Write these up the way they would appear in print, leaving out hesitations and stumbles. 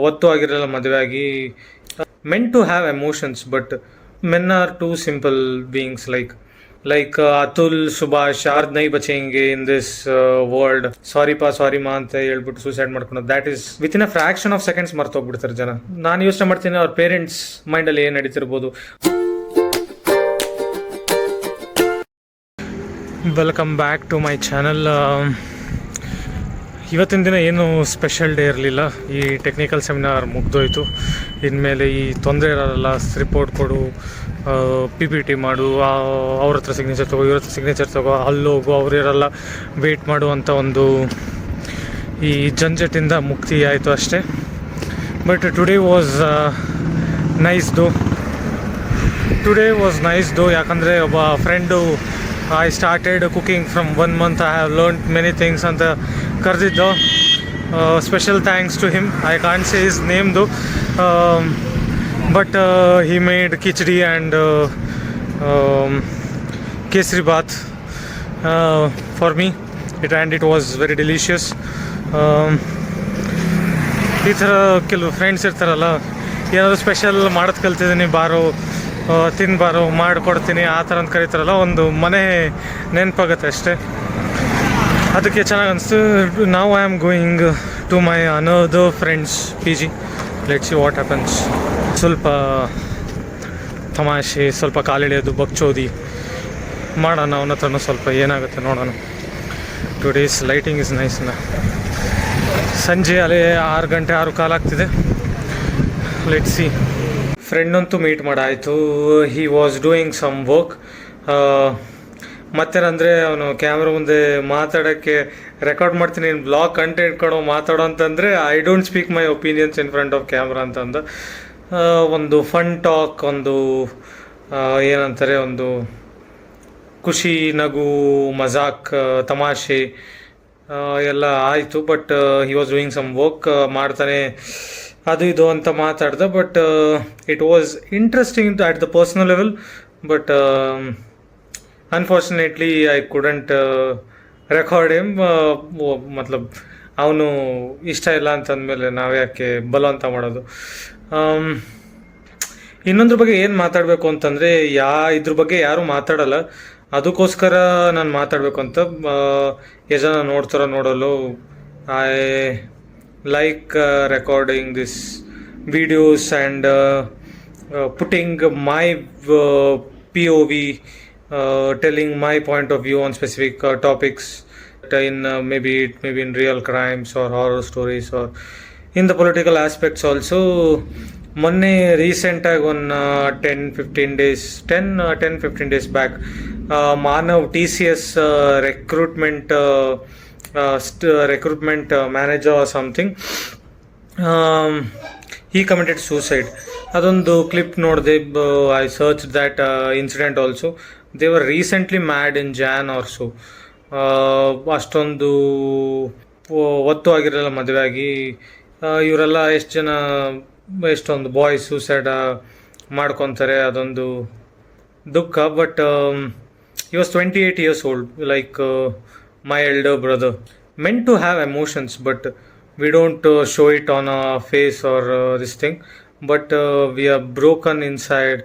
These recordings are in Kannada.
ಒತ್ತು ಆಗಿರಲ್ಲ ಮದುವೆ ಆಗಿ. Meant to have emotions but men are too simple beings like Atul Subhash are ನೈ ಬಚೆಂಗೆ ಇನ್ ದಿಸ್ ವರ್ಲ್ಡ್. ಸಾರಿ ಮಾ ಅಂತ ಹೇಳ್ಬಿಟ್ಟು ಸೂಸೈಡ್ ಮಾಡ್ಕೊಳೋದು, that is within a fraction of seconds ಮರ್ತೋಗ್ಬಿಡ್ತಾರೆ ಜನ. ನಾನು ಯೋಚನೆ ಮಾಡ್ತೀನಿ ಅವ್ರ ಪೇರೆಂಟ್ಸ್ ಮೈಂಡಲ್ಲಿ ಏನು ನಡೀತಿರ್ಬೋದು. Welcome back to my channel. ಇವತ್ತಿನ ದಿನ ಏನು ಸ್ಪೆಷಲ್ ಡೇ ಇರಲಿಲ್ಲ. ಈ ಟೆಕ್ನಿಕಲ್ ಸೆಮಿನಾರ್ ಮುಗ್ದೋಯ್ತು. ಇನ್ಮೇಲೆ ಈ ತೊಂದರೆ ಇರೋಲ್ಲ, ರಿಪೋರ್ಟ್ ಕೊಡು, PPT ಮಾಡು, ಅವ್ರ ಹತ್ರ ಸಿಗ್ನೇಚರ್ ತಗೋ, ಇವ್ರ ಹತ್ರ ಸಿಗ್ನೇಚರ್ ತಗೋ, ಅಲ್ಲೋಗು, ಅವರಿರಲ್ಲ, ವೆಯ್ಟ್ ಮಾಡು ಅಂತ ಒಂದು ಈ ಜಂಜಟ್ಟಿಂದ ಮುಕ್ತಿ ಆಯಿತು ಅಷ್ಟೇ. But today was nice though ಯಾಕಂದರೆ ಒಬ್ಬ friend I started cooking from 1 month, I have learned many things ಅಂತ ಕರೆದಿದ್ದು. Special thanks to him. I can't say his ನೇಮ್ದು, but he made khichdi and kesari bath for me, and it was very delicious. ಈ ಥರ ಕೆಲವು ಫ್ರೆಂಡ್ಸ್ ಇರ್ತಾರಲ್ಲ, ಏನಾದರೂ ಸ್ಪೆಷಲ್ ಮಾಡೋದು ಕಲ್ತಿದ್ದೀನಿ, ಬಾರೋ ತಿನ್ಬಾರೋ ಮಾಡಿಕೊಡ್ತೀನಿ ಆ ಥರ ಅಂತ ಕರೀತಾರಲ್ಲ, ಒಂದು ಮನೆ ನೆನಪಾಗುತ್ತೆ ಅಷ್ಟೇ. ಅದಕ್ಕೆ ಚೆನ್ನಾಗಿ ಅನಿಸ್ತು. ನಾವು I am going to my another friends PG. Let's see what happens. ಸ್ವಲ್ಪ ತಮಾಷೆ, ಸ್ವಲ್ಪ ಕಾಲಿಡಿಯೋದು, ಬಗ್ಚೋದಿ ಮಾಡೋಣ ಅವನ ಹತ್ರನೂ, ಸ್ವಲ್ಪ ಏನಾಗುತ್ತೆ ನೋಡೋಣ. Today's lighting is nice. ಸಂಜೆ ಅಲ್ಲೇ 6 ಗಂಟೆ 6:15 ಆಗ್ತಿದೆ. Let's see. ಫ್ರೆಂಡಂತೂ ಮೀಟ್ ಮಾಡಾಯಿತು. He was doing some work. ಮತ್ತೇನಂದರೆ ಅವನು ಕ್ಯಾಮ್ರಾ ಮುಂದೆ ಮಾತಾಡೋಕ್ಕೆ ರೆಕಾರ್ಡ್ ಮಾಡ್ತೀನಿ, ಬ್ಲಾಗ್ ಕಂಟೆಂಟ್ ಕೊಡೋ ಮಾತಾಡೋ ಅಂತಂದರೆ I don't speak my opinions in front of camera ಅಂತಂದ. ಒಂದು ಫನ್ ಟಾಕ್, ಒಂದು ಏನಂತಾರೆ, ಒಂದು ಖುಷಿ, ನಗು, ಮಜಾಕ್, ತಮಾಷೆ ಎಲ್ಲ ಆಯಿತು. But he was doing some work, ಮಾಡ್ತಾನೆ ಅದು ಇದು ಅಂತ ಮಾತಾಡ್ದೆ. But it was interesting at the personal level. But unfortunately I couldn't record him. ಮತ್ಲಬ್ ಅವನು ಇಷ್ಟ ಇಲ್ಲ ಅಂತಂದಮೇಲೆ ನಾವು ಯಾಕೆ ಬಲವಂತ ಮಾಡೋದು. ಇನ್ನೊಂದ್ರ ಬಗ್ಗೆ ಏನು ಮಾತಾಡಬೇಕು ಅಂತಂದರೆ, ಇದ್ರ ಬಗ್ಗೆ ಯಾರೂ ಮಾತಾಡಲ್ಲ, ಅದಕ್ಕೋಸ್ಕರ ನಾನು ಮಾತಾಡಬೇಕು ಅಂತ. ಎಷ್ಟು ಜನ ನೋಡ್ತಾರೋ ನೋಡಲು, I like recording this videos and putting my POV, telling my point of view on specific topics in maybe in real crimes or horror stories or in the political aspects also. ಮೊನ್ನೆ ರೀಸೆಂಟಾಗಿ ಒಂದು 10-15 days back Manav TCS recruitment manager or something, he committed suicide. ಅದೊಂದು ಕ್ಲಿಪ್ ನೋಡಿದೆ. I search that incident also. They were recently mad in Jan or so. ಅಷ್ಟೊಂದು ಒತ್ತು ಆಗಿರಲ್ಲ ಮದುವೆ ಆಗಿ. ಇವರೆಲ್ಲ ಎಷ್ಟೊಂದು ಬಾಯ್ಸ್ ಸೂಸೈಡ್ ಮಾಡ್ಕೊತಾರೆ, ಅದೊಂದು ದುಃಖ. But he was 28 years old, like my elder brother. Meant to have emotions, but we don't show it on our face or this thing. But we are broken inside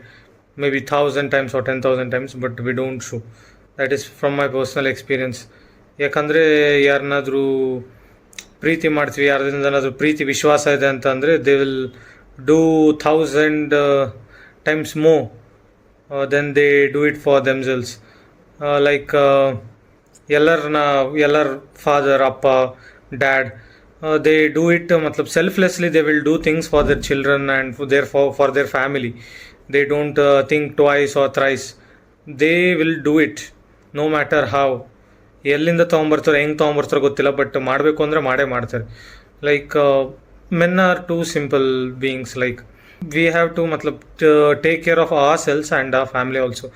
maybe 1,000 times or 10,000 times, but we don't show. That is from my personal experience. ಯಾಕಂದರೆ ಯಾರನ್ನಾದರೂ ಪ್ರೀತಿ ಮಾಡ್ತೀವಿ, ಯಾರದಿಂದನಾದರೂ ಪ್ರೀತಿ ವಿಶ್ವಾಸ ಇದೆ ಅಂತಂದರೆ they will do 1,000 times more than they do it for themselves. Like ಎಲ್ಲರ ಫಾದರ್, ಅಪ್ಪ, ಡ್ಯಾಡ್, ದೇ ಡೂ ಇಟ್ ಮತ್ಲಬ್ selflessly. They will do things for their children and for their family. They don't think twice or thrice. They will do it no matter how. ಎಲ್ಲಿಂದ ತೊಗೊಂಬರ್ತಾರೆ, ಹೆಂಗೆ ತೊಗೊಂಬರ್ತಾರೋ ಗೊತ್ತಿಲ್ಲ, ಬಟ್ ಮಾಡಬೇಕು ಅಂದರೆ ಮಾಡ್ತಾರೆ. Like men are too simple beings. Like we have to take care of ourselves and our family also.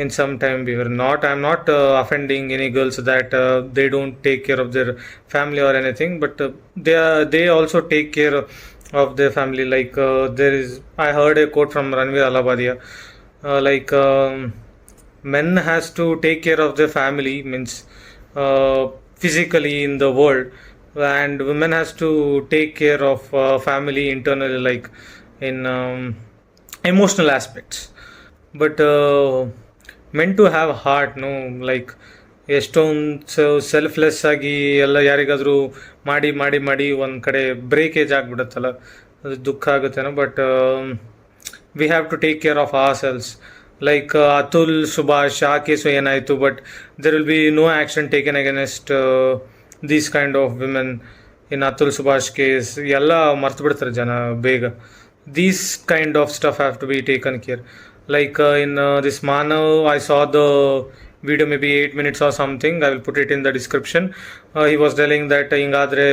In some time we were not, I'm not offending any girls that they don't take care of their family or anything, but they also take care of their family. Like there is, I heard a quote from Ranveer Alabadia, men has to take care of their family, means physically in the world, and women has to take care of family internally, like in emotional aspects. But men to have heart, no, like ಎಷ್ಟೊಂದು ಸೆಲ್ಫ್ಲೆಸ್ ಆಗಿ ಎಲ್ಲ ಯಾರಿಗಾದರೂ ಮಾಡಿ ಮಾಡಿ ಮಾಡಿ ಒಂದು ಕಡೆ ಬ್ರೇಕೇಜ್ ಆಗಿಬಿಡುತ್ತಲ್ಲ, ಅದು ದುಃಖ ಆಗುತ್ತೇನೋ. But we have to take care of ourselves. Like Atul Subhash ಆ ಕೇಸು ಏನಾಯಿತು, but there will be no action taken against these kind of women. In Atul Subhash case ಎಲ್ಲ ಮರ್ತು ಬಿಡ್ತಾರೆ ಜನ ಬೇಗ. These kind of stuff have to be taken care. Like in this Manav, I saw the video, maybe 8 minutes or something. I will put it in the description. He was telling that ಹಿಂಗಾದ್ರೆ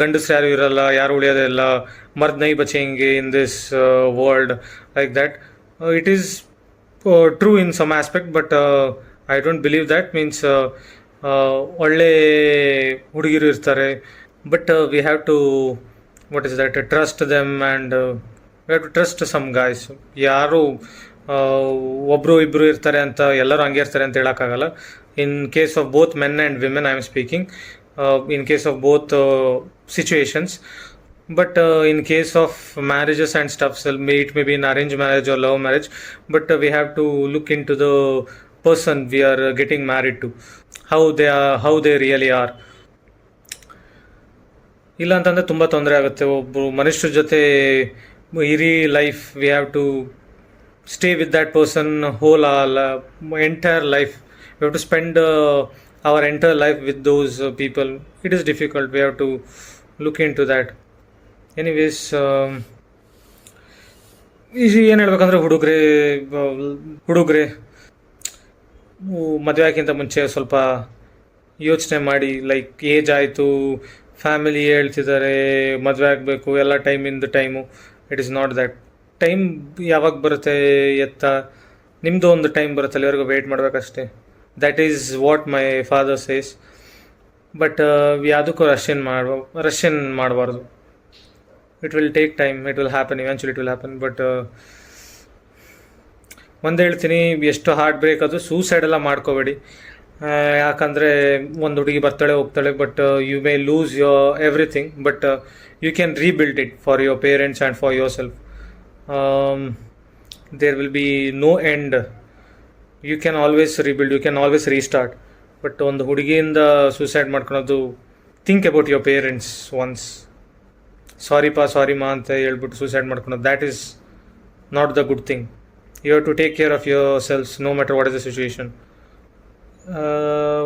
ಗಂಡಸ್ರು ಯಾರು ಇರಲ್ಲ, ಯಾರು ಉಳಿಯೋದಿಲ್ಲ, ಮರ್ದ್ ನೈ ಬಚೆಂಗೆ in this world, like that. It is true in some aspect, but I don't believe that. Means ಒಳ್ಳೆ ಹುಡುಗಿರು ಇರ್ತಾರೆ, but we have to what is that trust them, and we have to trust some guys. ಯಾರು ಒಬ್ಬರು ಇಬ್ಬರು ಇರ್ತಾರೆ ಅಂತ ಎಲ್ಲರೂ ಹಂಗೆ ಇರ್ತಾರೆ ಅಂತ ಹೇಳೋಕ್ಕಾಗಲ್ಲ. In case of both men and women I am speaking, in case of both situations. But in case of marriages and stuff, so it may be an arranged marriage or love marriage, but we have to look into the person we are getting married to, how they really are. ಇಲ್ಲ ಅಂತಂದರೆ ತುಂಬ ತೊಂದರೆ ಆಗುತ್ತೆ. ಒಬ್ಬರು ಮನುಷ್ಯರ ಜೊತೆ ಇಡೀ life we have to stay with that person whole entire life. We have to spend our entire life with those people. It is difficult. We have to look into that. Anyways, ಏನು ಹೇಳ್ಬೇಕಂದ್ರೆ ಹುಡುಗರೇ ಮದುವೆ ಆಗೋಕ್ಕಿಂತ ಮುಂಚೆ ಸ್ವಲ್ಪ ಯೋಚನೆ ಮಾಡಿ. ಲೈಕ್ ಏಜ್ ಆಯಿತು, ಫ್ಯಾಮಿಲಿ ಹೇಳ್ತಿದ್ದಾರೆ ಮದುವೆ ಆಗಬೇಕು, ಎಲ್ಲ time. It is not that. Time ಯಾವಾಗ ಬರುತ್ತೆ ಎತ್ತ, ನಿಮ್ಮದು ಒಂದು ಟೈಮ್ ಬರುತ್ತೆ, ಅಲ್ಲಿವರೆಗೂ ವೆಯ್ಟ್ ಮಾಡಬೇಕಷ್ಟೇ. That is what my father says. But ಯಾವುದಕ್ಕೂ ರಷ್ಯನ್ ಮಾಡಬಾರ್ದು. It will take time, it will happen, eventually it will happen. But ಒಂದು ಹೇಳ್ತೀನಿ, ಎಷ್ಟು ಹಾರ್ಟ್ ಬ್ರೇಕ್ ಅದು, ಸೂಸೈಡೆಲ್ಲ ಮಾಡ್ಕೋಬೇಡಿ. ಯಾಕಂದರೆ ಒಂದು ಹುಡುಗಿ ಬರ್ತಾಳೆ ಹೋಗ್ತಾಳೆ, but you may lose everything, but you can rebuild it for your parents and for yourself. There will be no end. You can always rebuild, you can always restart. But ಒಂದು ಹುಡುಗಿಯಿಂದ ಸೂಸೈಡ್ ಮಾಡ್ಕೊಳೋದು, think about your parents once. Sorry ಮಾ ಅಂತ ಹೇಳ್ಬಿಟ್ಟು ಸೂಸೈಡ್ ಮಾಡ್ಕೊಳೋದು, that is not the good thing. You have to take care of yourself, no matter what is the situation.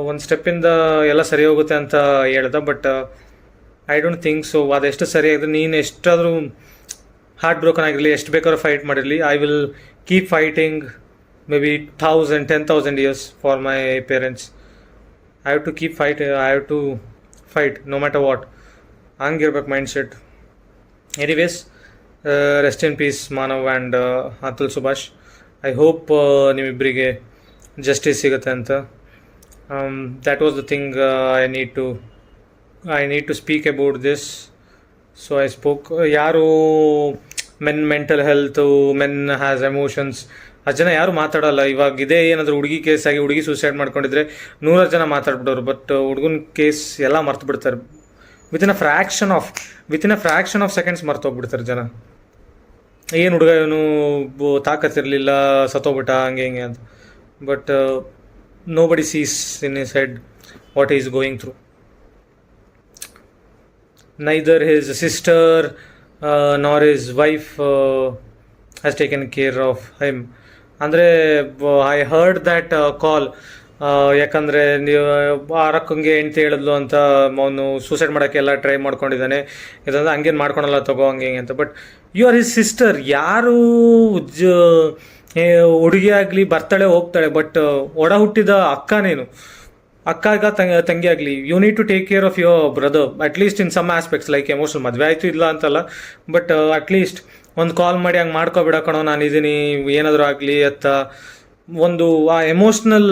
ಒಂದು ಸ್ಟೆಪ್ಪಿಂದ ಎಲ್ಲ ಸರಿ ಹೋಗುತ್ತೆ ಅಂತ ಹೇಳ್ದೆ, but I don't think so. ಅದೆಷ್ಟು ಸರಿ ಆಗಿದ್ರೆ, ನೀನು ಎಷ್ಟಾದರೂ ಹಾರ್ಟ್ ಬ್ರೋಕನ್ ಆಗಿರಲಿ, ಎಷ್ಟು ಬೇಕಾದ್ರೂ ಫೈಟ್ ಮಾಡಿರಲಿ, I will keep fighting maybe 10,000 years for my parents. I have to keep fight no matter what. ಹಂಗಿರ್ಬೇಕು mind set. Anyways, rest in peace Manav and Atul Subhash. I hope ನಿಮ್ಮಿಬ್ಬರಿಗೆ ಜಸ್ಟಿಸ್ ಸಿಗುತ್ತೆ ಅಂತ. That was the thing I need to speak about this. So I spoke. ಯಾರು mental health, men has emotions, ಆ ಜನ ಯಾರು ಮಾತಾಡೋಲ್ಲ. ಇವಾಗ ಇದೇ ಏನಾದರೂ ಹುಡುಗಿ ಕೇಸ್ ಆಗಿ ಹುಡುಗಿ ಸೂಸೈಡ್ ಮಾಡ್ಕೊಂಡಿದ್ರೆ 100 ಜನ ಮಾತಾಡ್ಬಿಡೋರು, ಬಟ್ ಹುಡುಗನ ಕೇಸ್ ಎಲ್ಲ ಮರ್ತು ಬಿಡ್ತಾರೆ. Within a fraction of seconds ಮರ್ತೋಗ್ಬಿಡ್ತಾರೆ ಜನ. ಏನು ಹುಡುಗ ಇವನು ತಾಕತ್ತಿರಲಿಲ್ಲ, ಸತ್ತೋಗ್ಬಿಟ್ಟ, ಹಂಗೆ ಅಂತ. But nobody sees in his head what he is going through. Neither his sister nor his wife has taken care of him. ಅಂದರೆ ಐ ಹರ್ಡ್ ದ್ಯಾಟ್ ಕಾಲ್. ಯಾಕಂದರೆ ನೀವು ಆರಕ್ಕಂಗೆ ಹೆಂಡ್ತಿ ಹೇಳಿದ್ಲು ಅಂತ ಅವನು ಸೂಸೈಡ್ ಮಾಡೋಕ್ಕೆ ಎಲ್ಲ ಟ್ರೈ ಮಾಡ್ಕೊಂಡಿದ್ದಾನೆ. ಇದಂದ್ರೆ ಹಂಗೇನು ಮಾಡ್ಕೊಳಲ್ಲ ತಗೋ ಹಂಗೆ ಅಂತ. But you are his sister. ಯಾರು ಹುಡುಗಿ ಆಗಲಿ ಬರ್ತಾಳೆ ಹೋಗ್ತಾಳೆ, ಬಟ್ ಒಡ ಹುಟ್ಟಿದ ಅಕ್ಕ ತಂಗಿ ಆಗಲಿ, you need to take care of your brother at least in some aspects. Like emotional, ಮದುವೆ ಆಯಿತು ಇಲ್ಲ ಅಂತಲ್ಲ, ಬಟ್ ಅಟ್ಲೀಸ್ಟ್ ಒಂದು ಕಾಲ್ ಮಾಡಿ ಹಂಗೆ ಮಾಡ್ಕೊಬಿಡ ಕಣೋ ನಾನಿದ್ದೀನಿ, ಏನಾದರೂ ಆಗಲಿ ಅಂತ ಒಂದು ಆ ಎಮೋಷ್ನಲ್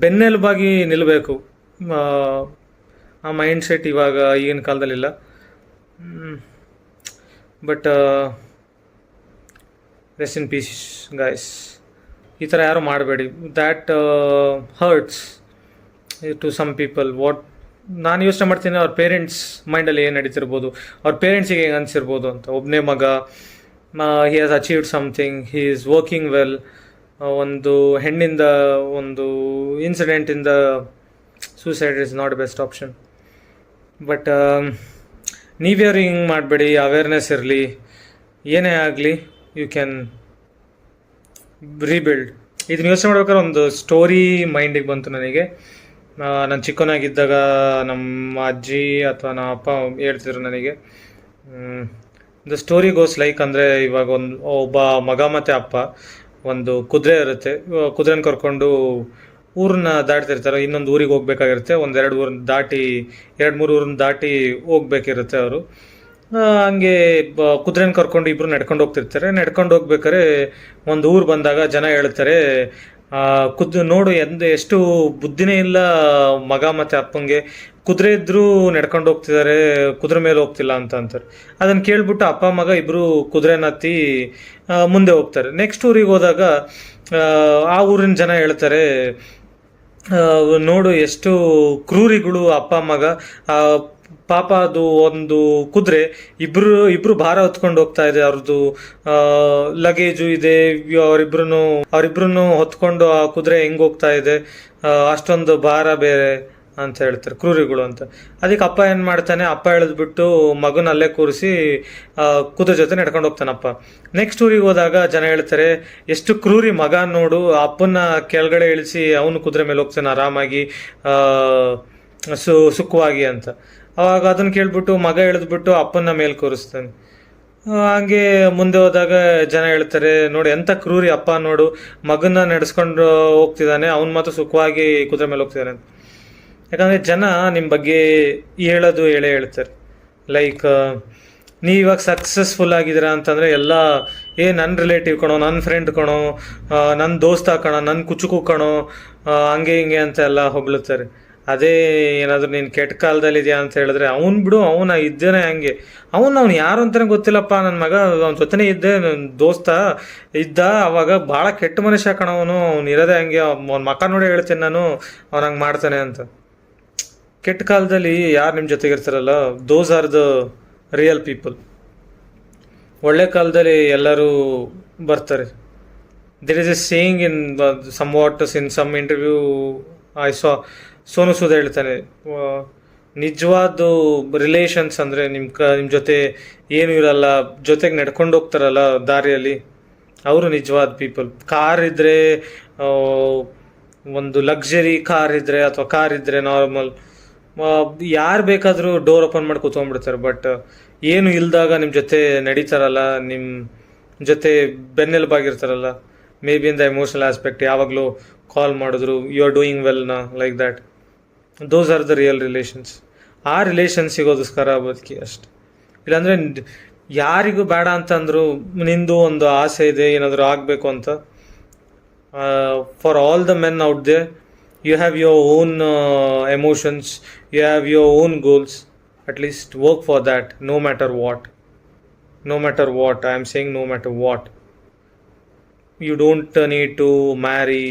ಬೆನ್ನೆಲುಬಾಗಿ ನಿಲ್ಲಬೇಕು. ಆ ಮೈಂಡ್ ಸೆಟ್ ಇವಾಗ ಈಗಿನ ಕಾಲದಲ್ಲಿಲ್ಲ. But rest in peace guys. ಈ ಥರ ಯಾರು ಮಾಡಬೇಡಿ. That hurts to some people. ನಾನು ಯೋಚನೆ ಮಾಡ್ತೀನಿ ಅವ್ರ ಪೇರೆಂಟ್ಸ್ ಮೈಂಡಲ್ಲಿ ಏನು ನಡೀತಿರ್ಬೋದು, ಅವ್ರ ಪೇರೆಂಟ್ಸಿಗೆ ಹೆಂಗೆ ಅನಿಸಿರ್ಬೋದು ಅಂತ. ಒಬ್ಬನೇ ಮಗ, he has achieved something, he is working well. ಒಂದು ಹೆಣ್ಣಿಂದ ಒಂದು ಇನ್ಸಿಡೆಂಟಿಂದ suicide is not best option. But ನೀವ್ಯಾರು ಹಿಂಗೆ ಮಾಡಬೇಡಿ, ಅವೇರ್ನೆಸ್ ಇರಲಿ, ಏನೇ ಆಗಲಿ ಯು ಕ್ಯಾನ್ ರೀಬಿಲ್ಡ್. ಇದನ್ನ ಯೋಚನೆ ಮಾಡ್ಬೇಕಾದ್ರೆ ಒಂದು ಸ್ಟೋರಿ ಮೈಂಡಿಗೆ ಬಂತು ನನಗೆ. ನಾನು ಚಿಕ್ಕವನಾಗಿದ್ದಾಗ ನಮ್ಮ ಅಜ್ಜಿ ಅಥವಾ ನಮ್ಮ ಅಪ್ಪ ಹೇಳ್ತಿದ್ರು ನನಗೆ. ದ ಸ್ಟೋರಿ ಗೋಸ್ ಲೈಕ್, ಅಂದರೆ ಇವಾಗ ಒಬ್ಬ ಮಗ ಮತ್ತು ಅಪ್ಪ, ಒಂದು ಕುದುರೆ ಇರುತ್ತೆ, ಕುದುರೆನ ಕರ್ಕೊಂಡು ಊರನ್ನ ದಾಟ್ತಿರ್ತಾರೆ, ಇನ್ನೊಂದು ಊರಿಗೆ ಹೋಗ್ಬೇಕಾಗಿರುತ್ತೆ, ಒಂದೆರಡು ಊರನ್ನ ದಾಟಿ, 2-3 ಊರನ್ನ ದಾಟಿ ಹೋಗ್ಬೇಕಿರುತ್ತೆ ಅವರು. ಹಂಗೆ ಕುದುರೆನ ಕರ್ಕೊಂಡು ಇಬ್ಬರು ನಡ್ಕೊಂಡು ಹೋಗ್ತಿರ್ತಾರೆ. ನಡ್ಕೊಂಡು ಹೋಗ್ಬೇಕಾದ್ರೆ ಒಂದು ಊರು ಬಂದಾಗ ಜನ ಹೇಳ್ತಾರೆ, ನೋಡು ಎಷ್ಟು ಬುದ್ಧಿನೇ ಇಲ್ಲ ಮಗ ಮತ್ತು ಅಪ್ಪಂಗೆ, ಕುದುರೆ ಇದ್ರೂ ನಡ್ಕೊಂಡು ಹೋಗ್ತಿದ್ದಾರೆ, ಕುದುರೆ ಮೇಲೆ ಹೋಗ್ತಿಲ್ಲ ಅಂತ ಅಂತಾರೆ. ಅದನ್ನು ಕೇಳ್ಬಿಟ್ಟು ಅಪ್ಪ ಮಗ ಇಬ್ಬರು ಕುದುರೆನ ಹತ್ತಿ ಮುಂದೆ ಹೋಗ್ತಾರೆ. ನೆಕ್ಸ್ಟ್ ಊರಿಗೆ ಹೋದಾಗ ಆ ಊರಿನ ಜನ ಹೇಳ್ತಾರೆ, ನೋಡು ಎಷ್ಟು ಕ್ರೂರಿಗಳು ಅಪ್ಪ ಮಗ, ಪಾಪ ಅದು ಒಂದು ಕುದುರೆ ಇಬ್ರು ಭಾರ ಹೊತ್ಕೊಂಡು ಹೋಗ್ತಾ ಇದೆ, ಅವ್ರದ್ದು ಲಗೇಜು ಇದೆ, ಅವರಿಬ್ರು ಹೊತ್ಕೊಂಡು ಆ ಕುದುರೆ ಹೆಂಗೆ ಹೋಗ್ತಾ ಇದೆ, ಅಷ್ಟೊಂದು ಭಾರ ಬೇರೆ ಅಂತ ಹೇಳ್ತಾರೆ, ಕ್ರೂರಿಗಳು ಅಂತ. ಅದಕ್ಕೆ ಅಪ್ಪ ಏನು ಮಾಡ್ತಾನೆ, ಅಪ್ಪ ಎಳೆದ್ಬಿಟ್ಟು ಮಗನ ಅಲ್ಲೇ ಕೂರಿಸಿ ಕುದುರೆ ಜೊತೆ ನಡ್ಕೊಂಡು ಹೋಗ್ತಾನಪ್ಪ. ನೆಕ್ಸ್ಟ್ ಊರಿಗೆ ಹೋದಾಗ ಜನ ಹೇಳ್ತಾರೆ, ಎಷ್ಟು ಕ್ರೂರಿ ಮಗ ನೋಡು, ಅಪ್ಪನ ಕೆಳಗಡೆ ಇಳಿಸಿ ಅವನು ಕುದುರೆ ಮೇಲೆ ಹೋಗ್ತಾನೆ ಆರಾಮಾಗಿ, ಸುಖವಾಗಿ ಅಂತ. ಅವಾಗ ಅದನ್ನು ಕೇಳ್ಬಿಟ್ಟು ಮಗ ಎಳೆದ್ಬಿಟ್ಟು ಅಪ್ಪನ ಮೇಲೆ ಕೂರಿಸ್ತಾನೆ. ಹಾಗೆ ಮುಂದೆ ಹೋದಾಗ ಜನ ಹೇಳ್ತಾರೆ, ನೋಡಿ ಎಂಥ ಕ್ರೂರಿ ಅಪ್ಪ ನೋಡು, ಮಗನ ನಡೆಸ್ಕೊಂಡು ಹೋಗ್ತಿದ್ದಾನೆ, ಅವ್ನು ಮಾತ್ರ ಸುಖವಾಗಿ ಕುದುರೆ ಮೇಲೆ ಹೋಗ್ತಿದ್ದಾನೆ ಅಂತ. ಯಾಕಂದರೆ ಜನ ನಿಮ್ಮ ಬಗ್ಗೆ ಹೇಳೇ ಹೇಳ್ತಾರೆ. ಲೈಕ್, ನೀವು ಇವಾಗ ಸಕ್ಸಸ್ಫುಲ್ ಆಗಿದ್ದೀರಾ ಅಂತಂದರೆ ಎಲ್ಲ ನನ್ನ ರಿಲೇಟಿವ್ ಕಣೋ, ನನ್ನ ಫ್ರೆಂಡ್ ಕಣೋ, ನನ್ನ ದೋಸ್ತ ಕಣೋ, ನನ್ನ ಕುಚುಕು ಕಣೋ, ಹಂಗೆ ಹಿಂಗೆ ಅಂತ ಎಲ್ಲ ಹೊಗಳುತ್ತಾರೆ. ಅದೇ ಏನಾದರೂ ನೀನು ಕೆಟ್ಟ ಕಾಲದಲ್ಲಿ ಇದೆಯಾ ಅಂತ ಹೇಳಿದ್ರೆ, ಅವ್ನು ಬಿಡು, ಅವನ ಇದ್ದೇನೆ ಹಂಗೆ, ಅವ್ನು ಯಾರು ಅಂತಲೇ ಗೊತ್ತಿಲ್ಲಪ್ಪ, ನನ್ನ ಮಗ ಅವ್ನ ಜೊತೆನೇ ಇದ್ದೆ, ನನ್ನ ದೋಸ್ತ ಇದ್ದ, ಅವಾಗ ಭಾಳ ಕೆಟ್ಟ ಮನುಷ್ಯ ಕಣವನು, ಅವ್ನು ಇರೋದೇ ಹಂಗೆ, ಅವ್ನ ಮಕ್ಕ ನೋಡಿ ಹೇಳ್ತೀನಿ ನಾನು, ಅವ್ನು ಹಂಗೆ ಮಾಡ್ತಾನೆ ಅಂತ. ಕೆಟ್ಟ ಕಾಲದಲ್ಲಿ ಯಾರು ನಿಮ್ಮ ಜೊತೆಗಿರ್ತಾರಲ್ಲ, those are the real people. ಒಳ್ಳೆ ಕಾಲದಲ್ಲಿ ಎಲ್ಲರೂ ಬರ್ತಾರೆ. There is a saying in some what's in some interview I Sonu Sood ಹೇಳ್ತಾನೆ, ನಿಜವಾದ ರಿಲೇಷನ್ಸ್ ಅಂದರೆ ನಿಮ್ಮ ಜೊತೆ ಏನೂ ಇರಲ್ಲ, ಜೊತೆಗೆ ನಡ್ಕೊಂಡು ಹೋಗ್ತಾರಲ್ಲ ದಾರಿಯಲ್ಲಿ, ಅವರು ನಿಜವಾದ ಪೀಪಲ್. ಕಾರ್ ಇದ್ದರೆ, ಒಂದು ಲಕ್ಸರಿ ಕಾರ್ ಇದ್ದರೆ ಅಥವಾ ಕಾರ್ ಇದ್ದರೆ ನಾರ್ಮಲ್, ಯಾರು ಬೇಕಾದರೂ ಡೋರ್ ಓಪನ್ ಮಾಡಿ ಕೂತ್ಕೊಂಡ್ಬಿಡ್ತಾರೆ. ಬಟ್ ಏನು ಇಲ್ದಾಗ ನಿಮ್ಮ ಜೊತೆ ನಡೀತಾರಲ್ಲ, ನಿಮ್ಮ ಜೊತೆ ಬೆನ್ನೆಲುಬಾಗಿರ್ತಾರಲ್ಲ, maybe in the emotional aspect, ಯಾವಾಗಲೂ ಕಾಲ್ ಮಾಡಿದ್ರು, ಯು ಆರ್ ಡೂಯಿಂಗ್ ವೆಲ್ನಾ, like that, those are the real relations. ಆ ರಿಲೇಷನ್ ಸಿಗೋದಕ್ಕೋಸ್ಕರ ಬದುಕಿ ಅಷ್ಟೆ. ಇಲ್ಲಾಂದರೆ ಯಾರಿಗೂ ಬೇಡ ಅಂತಂದ್ರು, ನಿಂದು ಒಂದು ಆಸೆ ಇದೆ ಏನಾದರೂ ಆಗಬೇಕು ಅಂತ, for all the men out they, you have your own emotions, you have your own goals, at least work for that, no matter what. I am saying no matter what. You don't need to marry,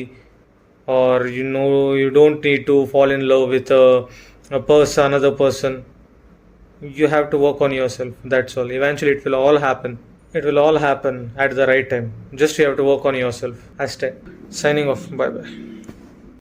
or you don't need to fall in love with another person. You have to work on yourself, that's all. Eventually it will all happen at the right time. Just you have to work on yourself. Hashtag signing off. Bye bye.